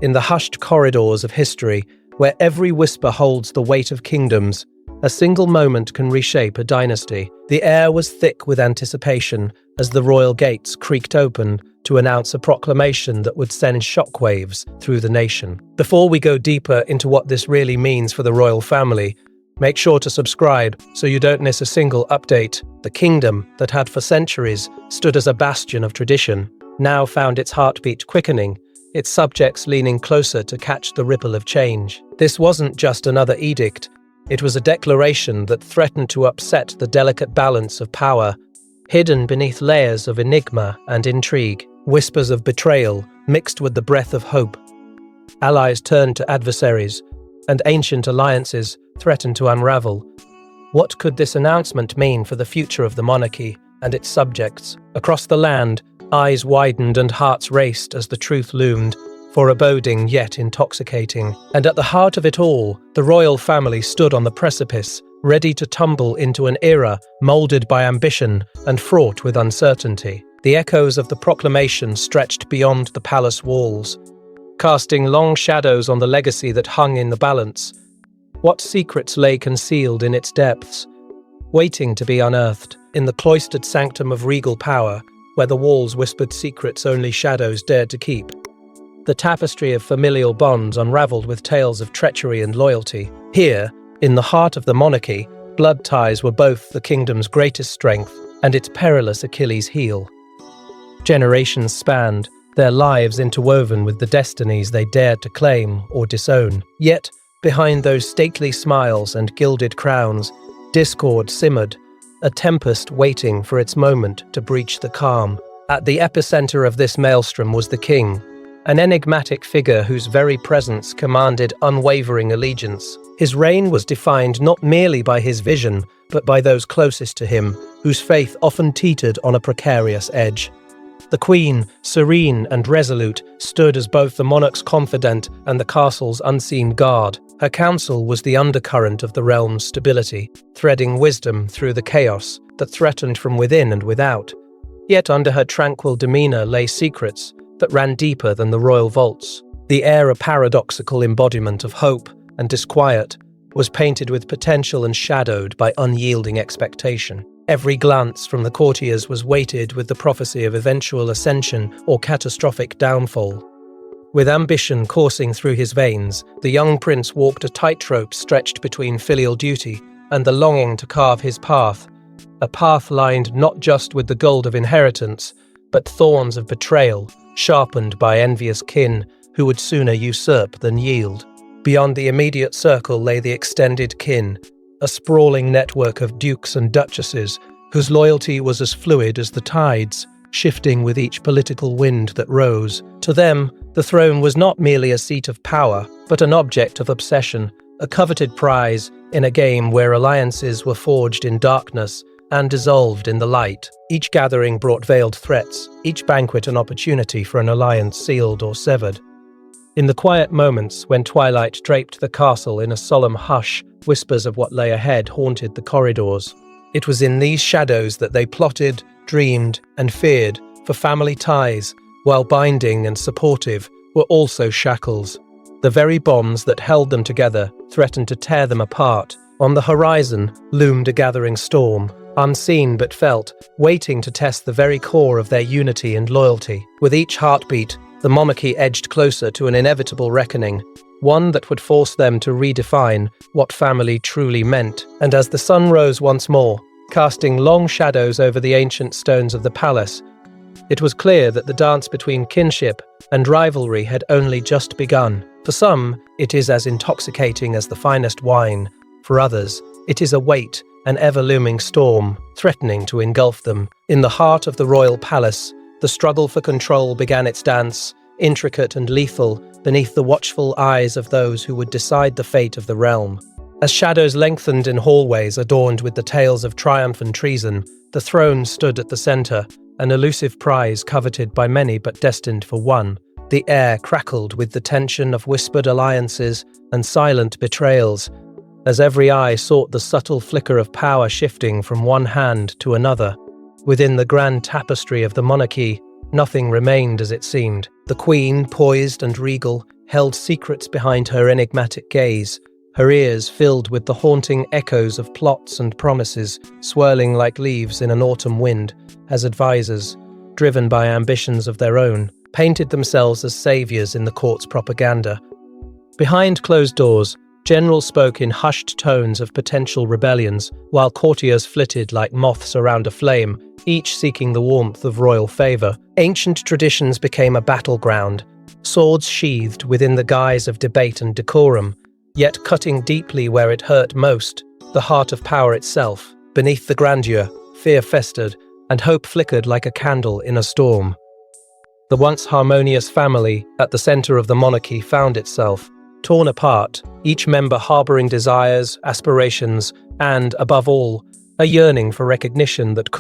in the hushed corridors of history, where every whisper holds the weight of kingdoms, a single moment can reshape a dynasty. The air was thick with anticipation as the royal gates creaked open to announce a proclamation that would send shockwaves through the nation. Before we go deeper into what this really means for the royal family, make sure to subscribe so you don't miss a single update. The kingdom that had for centuries stood as a bastion of tradition now found its heartbeat quickening, its subjects leaning closer to catch the ripple of change. This wasn't just another edict. It was a declaration that threatened to upset the delicate balance of power, hidden beneath layers of enigma and intrigue. Whispers of betrayal mixed with the breath of hope. Allies turned to adversaries, and ancient alliances threatened to unravel. What could this announcement mean for the future of the monarchy and its subjects? Across the land, eyes widened and hearts raced as the truth loomed, foreboding yet intoxicating. And at the heart of it all, the royal family stood on the precipice, ready to tumble into an era molded by ambition and fraught with uncertainty. The echoes of the proclamation stretched beyond the palace walls, casting long shadows on the legacy that hung in the balance. What secrets lay concealed in its depths, waiting to be unearthed? In the cloistered sanctum of regal power, where the walls whispered secrets only shadows dared to keep, the tapestry of familial bonds unraveled with tales of treachery and loyalty. Here, in the heart of the monarchy, blood ties were both the kingdom's greatest strength and its perilous Achilles heel. Generations spanned, their lives interwoven with the destinies they dared to claim or disown. Yet, behind those stately smiles and gilded crowns, discord simmered, a tempest waiting for its moment to breach the calm. At the epicenter of this maelstrom was the king, an enigmatic figure whose very presence commanded unwavering allegiance. His reign was defined not merely by his vision, but by those closest to him, whose faith often teetered on a precarious edge. The queen, serene and resolute, stood as both the monarch's confidant and the castle's unseen guard. Her counsel was the undercurrent of the realm's stability, threading wisdom through the chaos that threatened from within and without. Yet under her tranquil demeanor lay secrets that ran deeper than the royal vaults. The air, a paradoxical embodiment of hope and disquiet, was painted with potential and shadowed by unyielding expectation. Every glance from the courtiers was weighted with the prophecy of eventual ascension or catastrophic downfall. With ambition coursing through his veins, the young prince walked a tightrope stretched between filial duty and the longing to carve his path, a path lined not just with the gold of inheritance, but thorns of betrayal, sharpened by envious kin who would sooner usurp than yield. Beyond the immediate circle lay the extended kin, a sprawling network of dukes and duchesses whose loyalty was as fluid as the tides, shifting with each political wind that rose. To them, the throne was not merely a seat of power, but an object of obsession, a coveted prize in a game where alliances were forged in darkness and dissolved in the light. Each gathering brought veiled threats, each banquet an opportunity for an alliance sealed or severed. In the quiet moments when twilight draped the castle in a solemn hush, whispers of what lay ahead haunted the corridors. It was in these shadows that they plotted, dreamed, and feared, for family ties, while binding and supportive, were also shackles. The very bonds that held them together threatened to tear them apart. On the horizon loomed a gathering storm, unseen but felt, waiting to test the very core of their unity and loyalty. With each heartbeat, the monarchy edged closer to an inevitable reckoning, one that would force them to redefine what family truly meant. And as the sun rose once more, casting long shadows over the ancient stones of the palace, it was clear that the dance between kinship and rivalry had only just begun. For some, it is as intoxicating as the finest wine. For others, it is a weight, an ever-looming storm, threatening to engulf them. In the heart of the royal palace, the struggle for control began its dance, intricate and lethal, beneath the watchful eyes of those who would decide the fate of the realm. As shadows lengthened in hallways adorned with the tales of triumph and treason, the throne stood at the center, an elusive prize coveted by many but destined for one. The air crackled with the tension of whispered alliances and silent betrayals, as every eye sought the subtle flicker of power shifting from one hand to another. Within the grand tapestry of the monarchy, Nothing remained as it seemed. The queen, poised and regal, held secrets behind her enigmatic gaze, her ears filled with the haunting echoes of plots and promises, swirling like leaves in an autumn wind, as advisors, driven by ambitions of their own, painted themselves as saviors in the court's propaganda. Behind closed doors, generals spoke in hushed tones of potential rebellions, while courtiers flitted like moths around a flame, each seeking the warmth of royal favor. Ancient traditions became a battleground, swords sheathed within the guise of debate and decorum, yet cutting deeply where it hurt most, the heart of power itself. Beneath the grandeur, fear festered, and hope flickered like a candle in a storm. The once harmonious family at the center of the monarchy found itself torn apart, each member harboring desires, aspirations, and, above all, a yearning for recognition that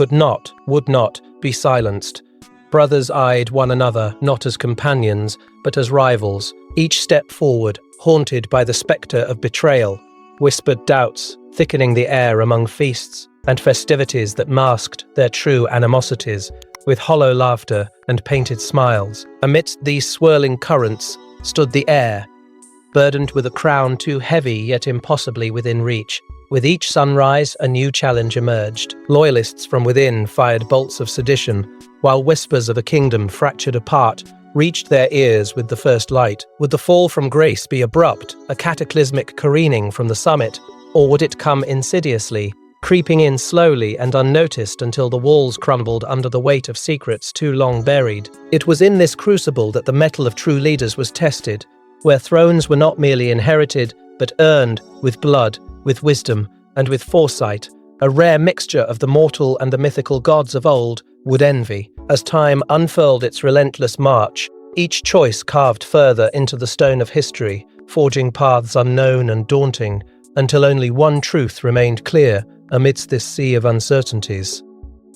would not, be silenced. Brothers eyed one another not as companions, but as rivals, each step forward, haunted by the spectre of betrayal, whispered doubts, thickening the air among feasts and festivities that masked their true animosities with hollow laughter and painted smiles. Amidst these swirling currents stood the heir, burdened with a crown too heavy yet impossibly within reach. With each sunrise, a new challenge emerged. Loyalists from within fired bolts of sedition, while whispers of a kingdom fractured apart reached their ears with the first light. Would the fall from grace be abrupt, a cataclysmic careening from the summit, or would it come insidiously, creeping in slowly and unnoticed until the walls crumbled under the weight of secrets too long buried? It was in this crucible that the mettle of true leaders was tested, where thrones were not merely inherited, but earned with blood, with wisdom, and with foresight, a rare mixture of the mortal and the mythical gods of old would envy. As time unfurled its relentless march, each choice carved further into the stone of history, forging paths unknown and daunting, until only one truth remained clear amidst this sea of uncertainties.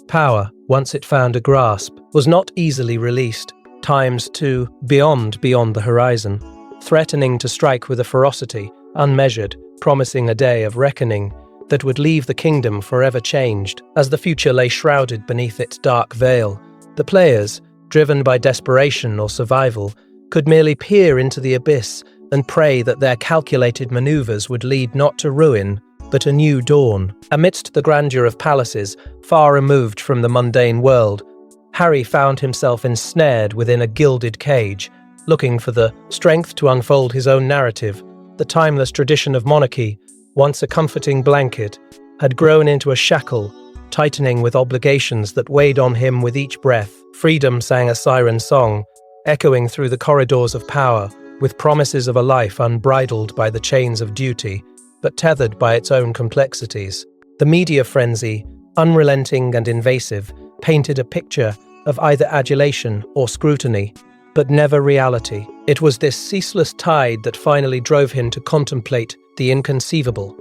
Power, once it found a grasp, was not easily released, times too beyond the horizon, threatening to strike with a ferocity unmeasured, promising a day of reckoning that would leave the kingdom forever changed. As the future lay shrouded beneath its dark veil, the players, driven by desperation or survival, could merely peer into the abyss and pray that their calculated maneuvers would lead not to ruin, but a new dawn. Amidst the grandeur of palaces, far removed from the mundane world, Harry found himself ensnared within a gilded cage, looking for the strength to unfold his own narrative. The timeless tradition of monarchy, once a comforting blanket, had grown into a shackle, tightening with obligations that weighed on him with each breath. Freedom sang a siren song, echoing through the corridors of power, with promises of a life unbridled by the chains of duty, but tethered by its own complexities. The media frenzy, unrelenting and invasive, painted a picture of either adulation or scrutiny, but never reality. It was this ceaseless tide that finally drove him to contemplate the inconceivable.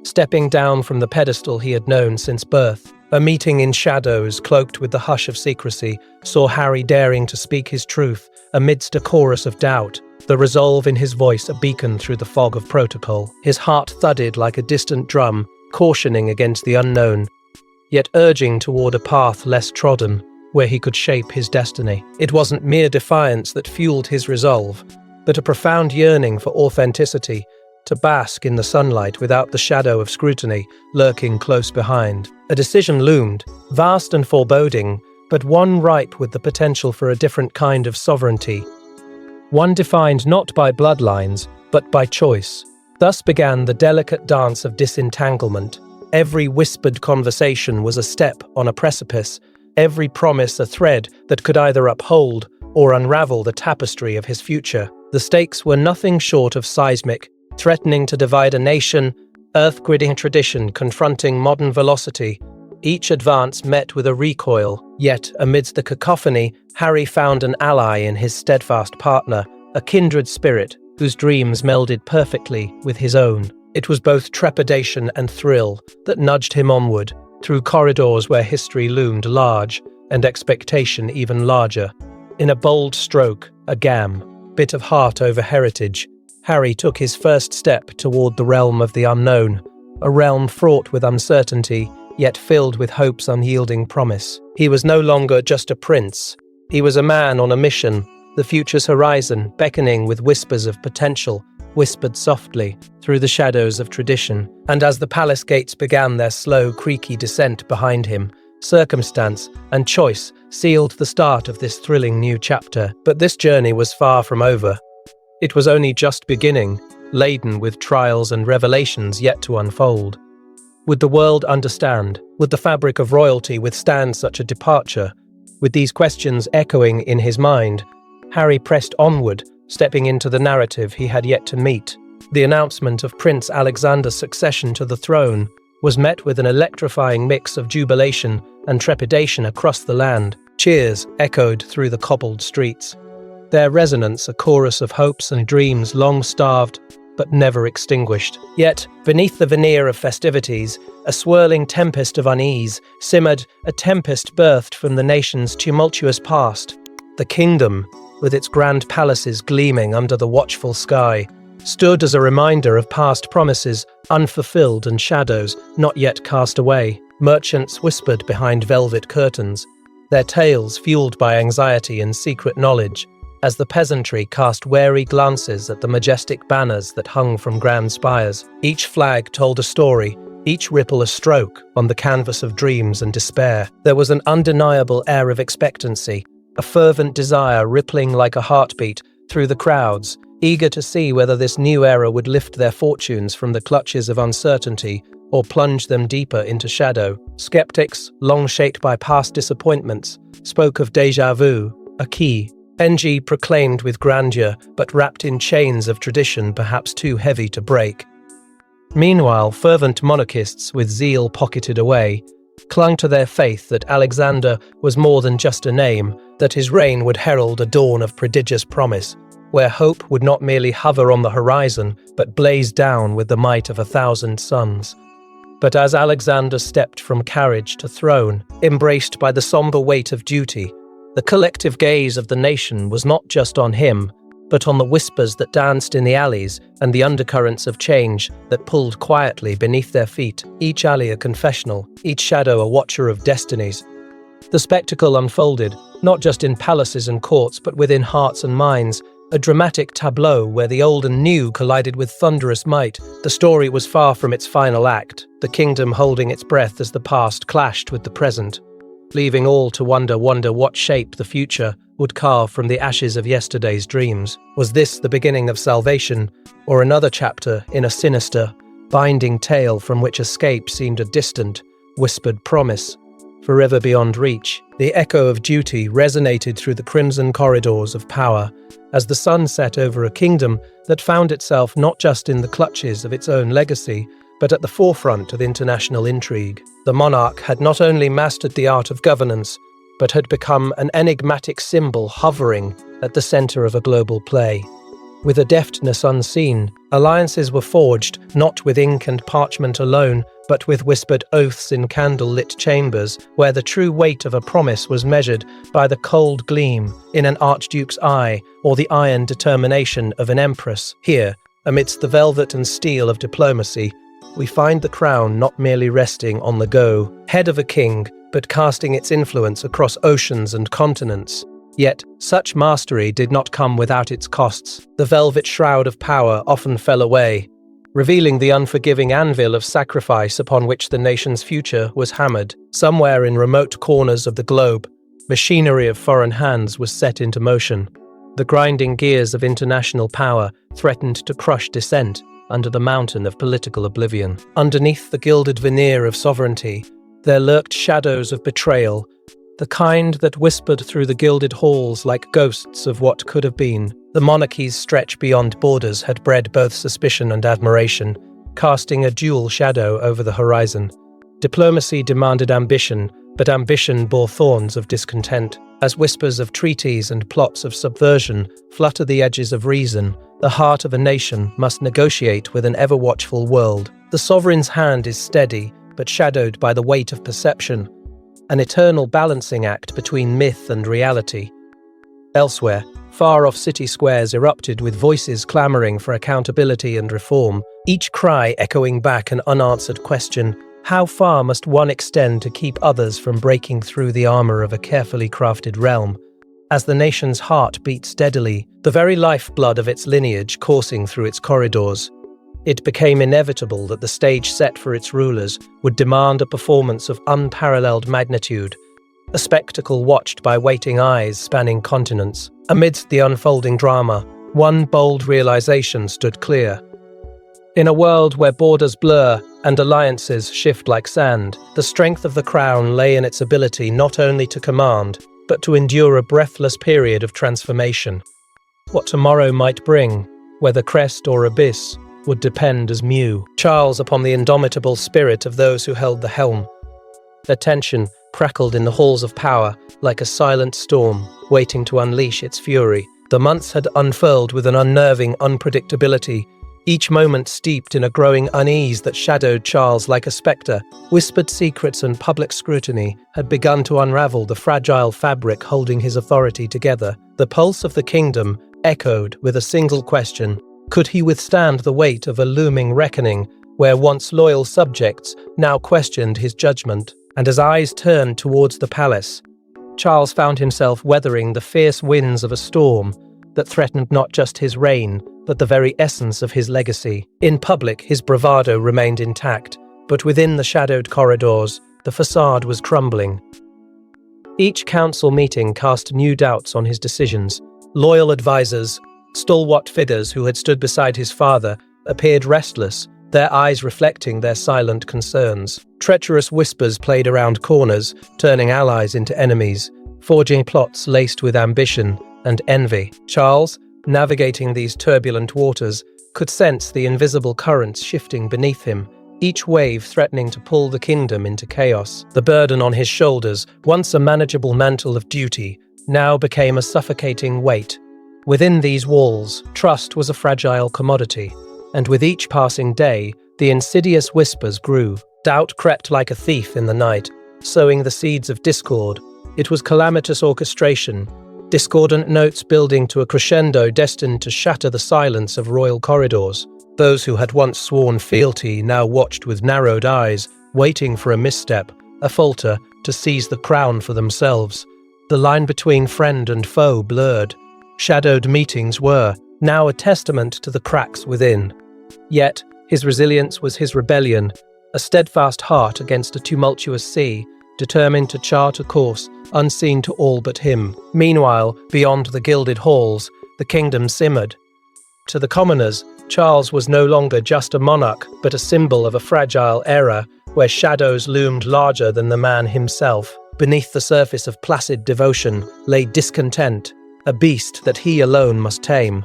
Stepping down from the pedestal he had known since birth, a meeting in shadows cloaked with the hush of secrecy saw Harry daring to speak his truth amidst a chorus of doubt, the resolve in his voice a beacon through the fog of protocol. His heart thudded like a distant drum, cautioning against the unknown, yet urging toward a path less trodden, where he could shape his destiny. It wasn't mere defiance that fueled his resolve, but a profound yearning for authenticity, to bask in the sunlight without the shadow of scrutiny lurking close behind. A decision loomed, vast and foreboding, but one ripe with the potential for a different kind of sovereignty. One defined not by bloodlines, but by choice. Thus began the delicate dance of disentanglement. Every whispered conversation was a step on a precipice, every promise a thread that could either uphold or unravel the tapestry of his future. The stakes were nothing short of seismic, threatening to divide a nation, earth-gridding tradition confronting modern velocity. Each advance met with a recoil, yet amidst the cacophony, Harry found an ally in his steadfast partner, a kindred spirit whose dreams melded perfectly with his own. It was both trepidation and thrill that nudged him onward, through corridors where history loomed large and expectation even larger. In a bold stroke, a bit of heart over heritage, Harry took his first step toward the realm of the unknown, a realm fraught with uncertainty, yet filled with hope's unyielding promise. He was no longer just a prince, He was a man on a mission, the future's horizon beckoning with whispers of potential, whispered softly through the shadows of tradition. And as the palace gates began their slow, creaky descent behind him, circumstance and choice sealed the start of this thrilling new chapter. But this journey was far from over. It was only just beginning, laden with trials and revelations yet to unfold. Would the world understand? Would the fabric of royalty withstand such a departure? With these questions echoing in his mind, Harry pressed onward, stepping into the narrative he had yet to meet. The announcement of Prince Alexander's succession to the throne was met with an electrifying mix of jubilation and trepidation across the land. Cheers echoed through the cobbled streets, their resonance a chorus of hopes and dreams long starved but never extinguished. Yet, beneath the veneer of festivities, a swirling tempest of unease simmered, a tempest birthed from the nation's tumultuous past. The kingdom, with its grand palaces gleaming under the watchful sky, stood as a reminder of past promises unfulfilled and shadows not yet cast away. Merchants whispered behind velvet curtains, their tales fueled by anxiety and secret knowledge, as the peasantry cast wary glances at the majestic banners that hung from grand spires. Each flag told a story, each ripple a stroke on the canvas of dreams and despair. There was an undeniable air of expectancy, a fervent desire rippling like a heartbeat through the crowds, eager to see whether this new era would lift their fortunes from the clutches of uncertainty or plunge them deeper into shadow. Skeptics, long shaped by past disappointments, spoke of déjà vu, a key. NG proclaimed with grandeur, but wrapped in chains of tradition perhaps too heavy to break. Meanwhile, fervent monarchists with zeal pocketed away, clung to their faith that Alexander was more than just a name, that his reign would herald a dawn of prodigious promise, where hope would not merely hover on the horizon, but blaze down with the might of 1,000 suns. But as Alexander stepped from carriage to throne, embraced by the somber weight of duty, the collective gaze of the nation was not just on him, but on the whispers that danced in the alleys and the undercurrents of change that pulled quietly beneath their feet, each alley a confessional, each shadow a watcher of destinies. The spectacle unfolded, not just in palaces and courts, but within hearts and minds, a dramatic tableau where the old and new collided with thunderous might. The story was far from its final act, the kingdom holding its breath as the past clashed with the present, leaving all to wonder what shape the future would carve from the ashes of yesterday's dreams. Was this the beginning of salvation, or another chapter in a sinister, binding tale from which escape seemed a distant, whispered promise, forever beyond reach? The echo of duty resonated through the crimson corridors of power as the sun set over a kingdom that found itself not just in the clutches of its own legacy, but at the forefront of international intrigue. The monarch had not only mastered the art of governance, but had become an enigmatic symbol hovering at the center of a global play. With a deftness unseen, alliances were forged not with ink and parchment alone, but with whispered oaths in candle-lit chambers, where the true weight of a promise was measured by the cold gleam in an archduke's eye or the iron determination of an empress. Here, amidst the velvet and steel of diplomacy, we find the crown not merely resting on the go, head of a king, but casting its influence across oceans and continents. Yet, such mastery did not come without its costs. The velvet shroud of power often fell away, revealing the unforgiving anvil of sacrifice upon which the nation's future was hammered. Somewhere in remote corners of the globe, machinery of foreign hands was set into motion. The grinding gears of international power threatened to crush dissent under the mountain of political oblivion. Underneath the gilded veneer of sovereignty, there lurked shadows of betrayal, the kind that whispered through the gilded halls like ghosts of what could have been. The monarchy's stretch beyond borders had bred both suspicion and admiration, casting a dual shadow over the horizon. Diplomacy demanded ambition, but ambition bore thorns of discontent. As whispers of treaties and plots of subversion flutter the edges of reason, the heart of a nation must negotiate with an ever-watchful world. The sovereign's hand is steady, but shadowed by the weight of perception, an eternal balancing act between myth and reality. Elsewhere, far-off city squares erupted with voices clamoring for accountability and reform, each cry echoing back an unanswered question: how far must one extend to keep others from breaking through the armor of a carefully crafted realm? As the nation's heart beat steadily, the very lifeblood of its lineage coursing through its corridors, it became inevitable that the stage set for its rulers would demand a performance of unparalleled magnitude, a spectacle watched by waiting eyes spanning continents. Amidst the unfolding drama, one bold realization stood clear. In a world where borders blur and alliances shift like sand, the strength of the crown lay in its ability not only to command, but to endure a breathless period of transformation. What tomorrow might bring, whether crest or abyss, would depend as Charles upon the indomitable spirit of those who held the helm. The tension crackled in the halls of power like a silent storm, waiting to unleash its fury. The months had unfurled with an unnerving unpredictability, each moment steeped in a growing unease that shadowed Charles like a spectre. Whispered secrets and public scrutiny had begun to unravel the fragile fabric holding his authority together. The pulse of the kingdom echoed with a single question: could he withstand the weight of a looming reckoning where once loyal subjects now questioned his judgment? And as eyes turned towards the palace, Charles found himself weathering the fierce winds of a storm that threatened not just his reign, but the very essence of his legacy. In public, his bravado remained intact, but within the shadowed corridors, the facade was crumbling. Each council meeting cast new doubts on his decisions. Loyal advisors, stalwart figures who had stood beside his father, appeared restless, their eyes reflecting their silent concerns. Treacherous whispers played around corners, turning allies into enemies, forging plots laced with ambition and envy. Charles, navigating these turbulent waters, could sense the invisible currents shifting beneath him, each wave threatening to pull the kingdom into chaos. The burden on his shoulders, once a manageable mantle of duty, now became a suffocating weight. Within these walls, trust was a fragile commodity, and with each passing day, the insidious whispers grew. Doubt crept like a thief in the night, sowing the seeds of discord. It was calamitous orchestration, discordant notes building to a crescendo destined to shatter the silence of royal corridors. Those who had once sworn fealty now watched with narrowed eyes, waiting for a misstep, a falter, to seize the crown for themselves. The line between friend and foe blurred. Shadowed meetings were now a testament to the cracks within. Yet, his resilience was his rebellion, a steadfast heart against a tumultuous sea, determined to chart a course unseen to all but him. Meanwhile, beyond the gilded halls, the kingdom simmered. To the commoners, Charles was no longer just a monarch, but a symbol of a fragile era where shadows loomed larger than the man himself. Beneath the surface of placid devotion lay discontent, a beast that he alone must tame.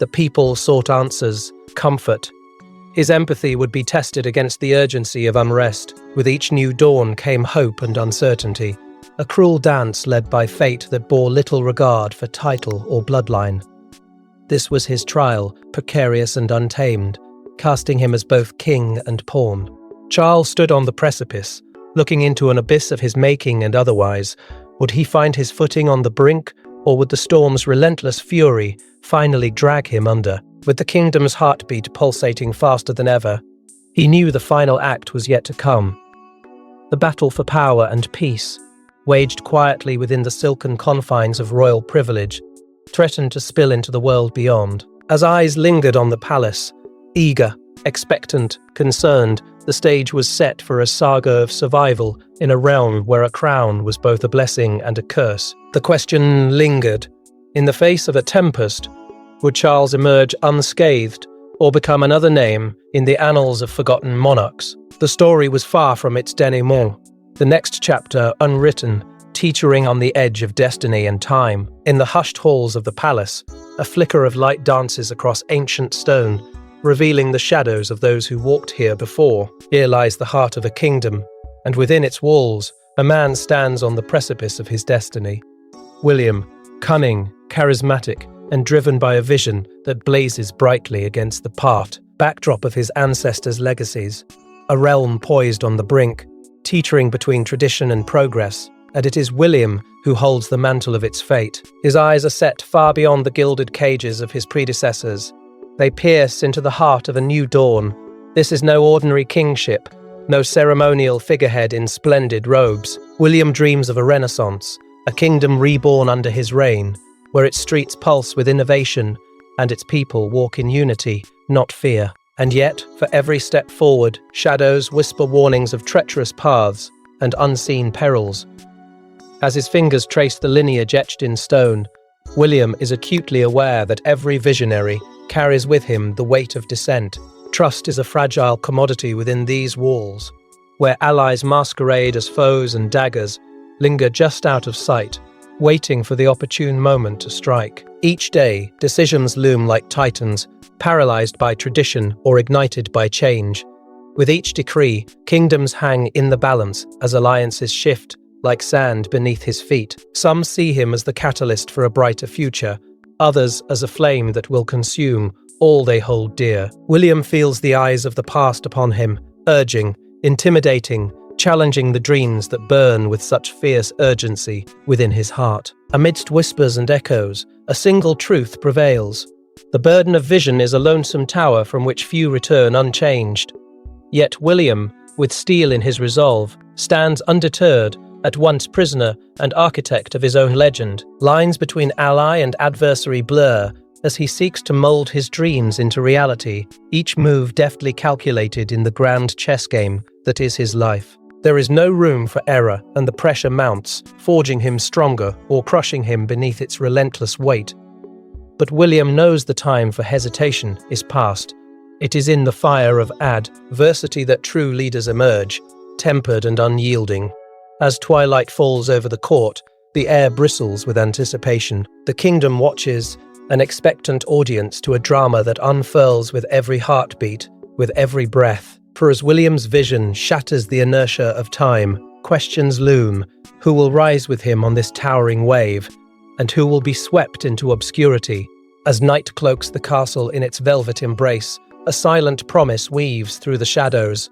The people sought answers, comfort. His empathy would be tested against the urgency of unrest. With each new dawn came hope and uncertainty, a cruel dance led by fate that bore little regard for title or bloodline. This was his trial, precarious and untamed, casting him as both king and pawn. Charles stood on the precipice, looking into an abyss of his making and otherwise. Would he find his footing on the brink, or would the storm's relentless fury finally drag him under? With the kingdom's heartbeat pulsating faster than ever, he knew the final act was yet to come. The battle for power and peace, waged quietly within the silken confines of royal privilege, threatened to spill into the world beyond. As eyes lingered on the palace, eager, expectant, concerned, the stage was set for a saga of survival in a realm where a crown was both a blessing and a curse. The question lingered. In the face of a tempest, would Charles emerge unscathed or become another name in the annals of forgotten monarchs? The story was far from its denouement, the next chapter unwritten, teetering on the edge of destiny and time. In the hushed halls of the palace, a flicker of light dances across ancient stone, revealing the shadows of those who walked here before. Here lies the heart of a kingdom, and within its walls, a man stands on the precipice of his destiny. William, cunning, charismatic, and driven by a vision that blazes brightly against the backdrop of his ancestors' legacies. A realm poised on the brink, teetering between tradition and progress, and it is William who holds the mantle of its fate. His eyes are set far beyond the gilded cages of his predecessors. They pierce into the heart of a new dawn. This is no ordinary kingship, no ceremonial figurehead in splendid robes. William dreams of a renaissance, a kingdom reborn under his reign, where its streets pulse with innovation and its people walk in unity, not fear. And yet, for every step forward, shadows whisper warnings of treacherous paths and unseen perils. As his fingers trace the lineage etched in stone, William is acutely aware that every visionary carries with him the weight of dissent. Trust is a fragile commodity within these walls, where allies masquerade as foes and daggers linger just out of sight, waiting for the opportune moment to strike. Each day, decisions loom like titans, paralyzed by tradition or ignited by change. With each decree, kingdoms hang in the balance as alliances shift like sand beneath his feet. Some see him as the catalyst for a brighter future, others as a flame that will consume all they hold dear. William feels the eyes of the past upon him, urging, intimidating, challenging the dreams that burn with such fierce urgency within his heart. Amidst whispers and echoes, a single truth prevails. The burden of vision is a lonesome tower from which few return unchanged. Yet William, with steel in his resolve, stands undeterred, at once prisoner and architect of his own legend. Lines between ally and adversary blur as he seeks to mold his dreams into reality, each move deftly calculated in the grand chess game that is his life. There is no room for error, and the pressure mounts, forging him stronger or crushing him beneath its relentless weight. But William knows the time for hesitation is past. It is in the fire of adversity that true leaders emerge, tempered and unyielding. As twilight falls over the court, the air bristles with anticipation. The kingdom watches, an expectant audience to a drama that unfurls with every heartbeat, with every breath. For as William's vision shatters the inertia of time, questions loom: who will rise with him on this towering wave, and who will be swept into obscurity? As night cloaks the castle in its velvet embrace, a silent promise weaves through the shadows.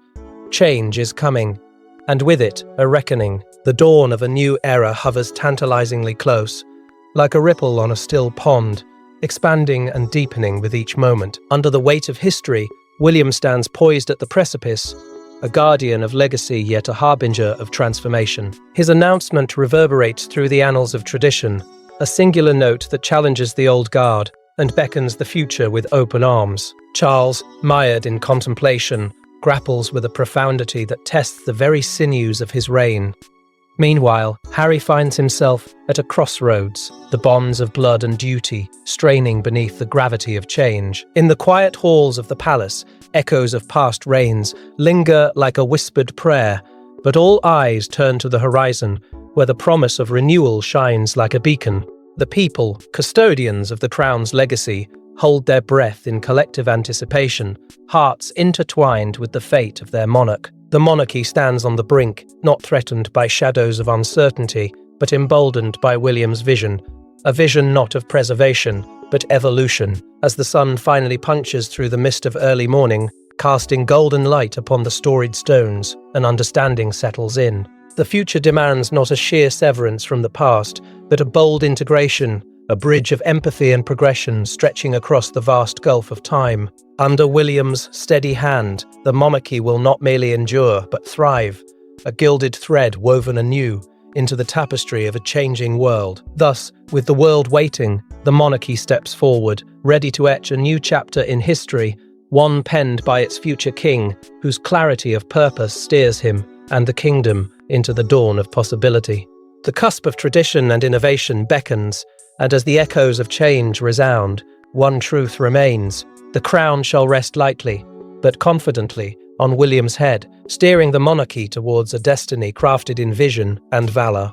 Change is coming, and with it, a reckoning. The dawn of a new era hovers tantalizingly close, like a ripple on a still pond, expanding and deepening with each moment. Under the weight of history, William stands poised at the precipice, a guardian of legacy yet a harbinger of transformation. His announcement reverberates through the annals of tradition, a singular note that challenges the old guard and beckons the future with open arms. Charles, mired in contemplation, grapples with a profundity that tests the very sinews of his reign. Meanwhile, Harry finds himself at a crossroads, the bonds of blood and duty straining beneath the gravity of change. In the quiet halls of the palace, echoes of past reigns linger like a whispered prayer, but all eyes turn to the horizon, where the promise of renewal shines like a beacon. The people, custodians of the crown's legacy, hold their breath in collective anticipation, hearts intertwined with the fate of their monarch. The monarchy stands on the brink, not threatened by shadows of uncertainty, but emboldened by William's vision, a vision not of preservation, but evolution. As the sun finally punches through the mist of early morning, casting golden light upon the storied stones, an understanding settles in. The future demands not a sheer severance from the past, but a bold integration, a bridge of empathy and progression stretching across the vast gulf of time. Under William's steady hand, the monarchy will not merely endure, but thrive, a gilded thread woven anew into the tapestry of a changing world. Thus, with the world waiting, the monarchy steps forward, ready to etch a new chapter in history, one penned by its future king, whose clarity of purpose steers him and the kingdom into the dawn of possibility. The cusp of tradition and innovation beckons, and as the echoes of change resound, one truth remains: the crown shall rest lightly, but confidently, on William's head, steering the monarchy towards a destiny crafted in vision and valor.